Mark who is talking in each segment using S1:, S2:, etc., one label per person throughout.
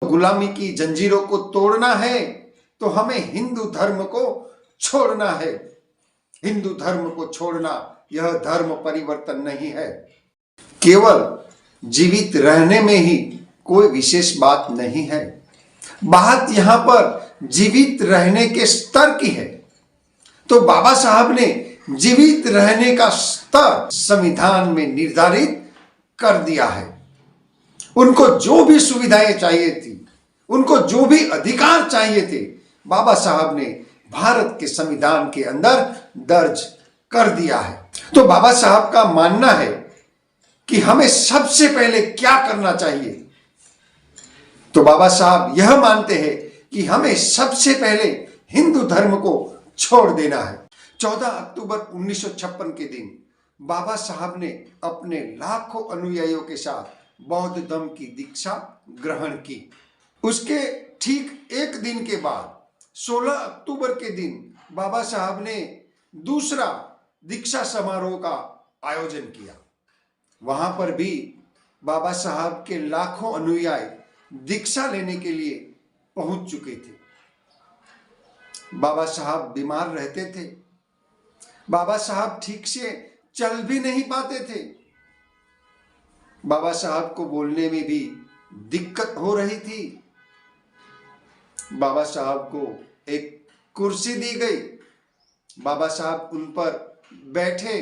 S1: गुलामी की जंजीरों को तोड़ना है तो हमें हिंदू धर्म को छोड़ना है। हिंदू धर्म को छोड़ना यह धर्म परिवर्तन नहीं है। केवल जीवित रहने में ही कोई विशेष बात नहीं है। बात यहां पर जीवित रहने के स्तर की है। तो बाबा साहब ने जीवित रहने का स्तर संविधान में निर्धारित कर दिया है। उनको जो भी सुविधाएं चाहिए थी, उनको जो भी अधिकार चाहिए थे, बाबा साहब ने भारत के संविधान के अंदर दर्ज कर दिया है। तो बाबा साहब का मानना है कि हमें सबसे पहले क्या करना चाहिए। तो बाबा साहब यह मानते हैं कि हमें सबसे पहले हिंदू धर्म को छोड़ देना है। 14 अक्टूबर 1956 के दिन बाबा साहब ने अपने लाखों अनुयायियों के साथ बौद्ध धर्म की दीक्षा ग्रहण की। उसके ठीक एक दिन के बाद 16 अक्टूबर के दिन बाबा साहब ने दूसरा दीक्षा समारोह का आयोजन किया। वहां पर भी बाबा साहब के लाखों अनुयायी दीक्षा लेने के लिए पहुंच चुके थे। बाबा साहब बीमार रहते थे। बाबा साहब ठीक से चल भी नहीं पाते थे। बाबा साहब को बोलने में भी दिक्कत हो रही थी। बाबा साहब को एक कुर्सी दी गई। बाबा साहब उन पर बैठे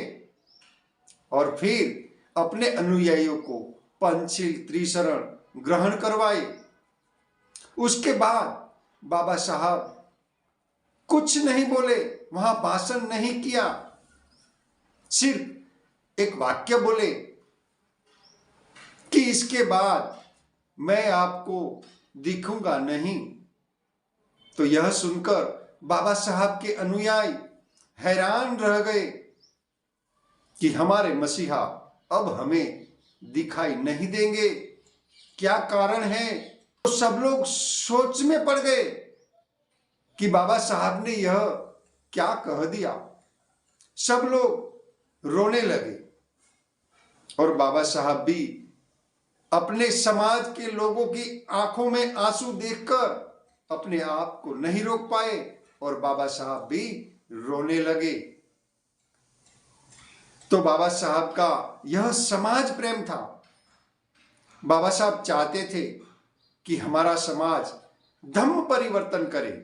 S1: और फिर अपने अनुयायियों को पंचशील त्रिशरण ग्रहण करवाए। उसके बाद बाबा साहब कुछ नहीं बोले, वहां भाषण नहीं किया, सिर्फ एक वाक्य बोले कि इसके बाद मैं आपको दिखूंगा नहीं। तो यह सुनकर बाबा साहब के अनुयायी हैरान रह गए कि हमारे मसीहा अब हमें दिखाई नहीं देंगे, क्या कारण है। तो सब लोग सोच में पड़ गए कि बाबा साहब ने यह क्या कह दिया। सब लोग रोने लगे और बाबा साहब भी अपने समाज के लोगों की आंखों में आंसू देखकर अपने आप को नहीं रोक पाए और बाबा साहब भी रोने लगे। तो बाबा साहब का यह समाज प्रेम था। बाबा साहब चाहते थे कि हमारा समाज धम्म परिवर्तन करे।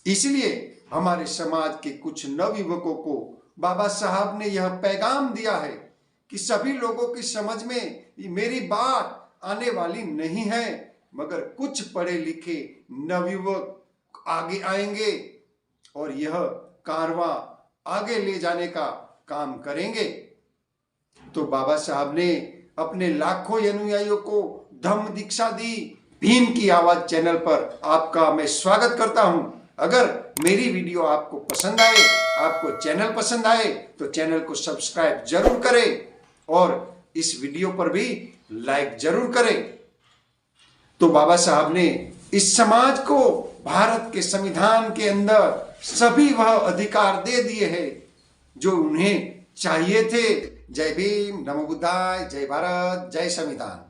S1: इसलिए हमारे समाज के कुछ नवयुवकों को बाबा साहब ने यह पैगाम दिया है कि सभी लोगों की समझ में मेरी बात आने वाली नहीं है, मगर कुछ पढ़े लिखे नवयुवक आगे आएंगे और यह कारवां आगे ले जाने का काम करेंगे। तो बाबा साहब ने अपने लाखों अनुयायियों को धम्म दीक्षा दी। भीम की आवाज चैनल पर आपका मैं स्वागत करता हूं। अगर मेरी वीडियो आपको पसंद आए, आपको चैनल पसंद आए, तो चैनल को सब्सक्राइब जरूर करें और इस वीडियो पर भी लाइक जरूर करें। तो बाबा साहब ने इस समाज को भारत के संविधान के अंदर सभी वह अधिकार दे दिए हैं जो उन्हें चाहिए थे। जय भीम, नमो बुद्धाय, जय भारत, जय संविधान।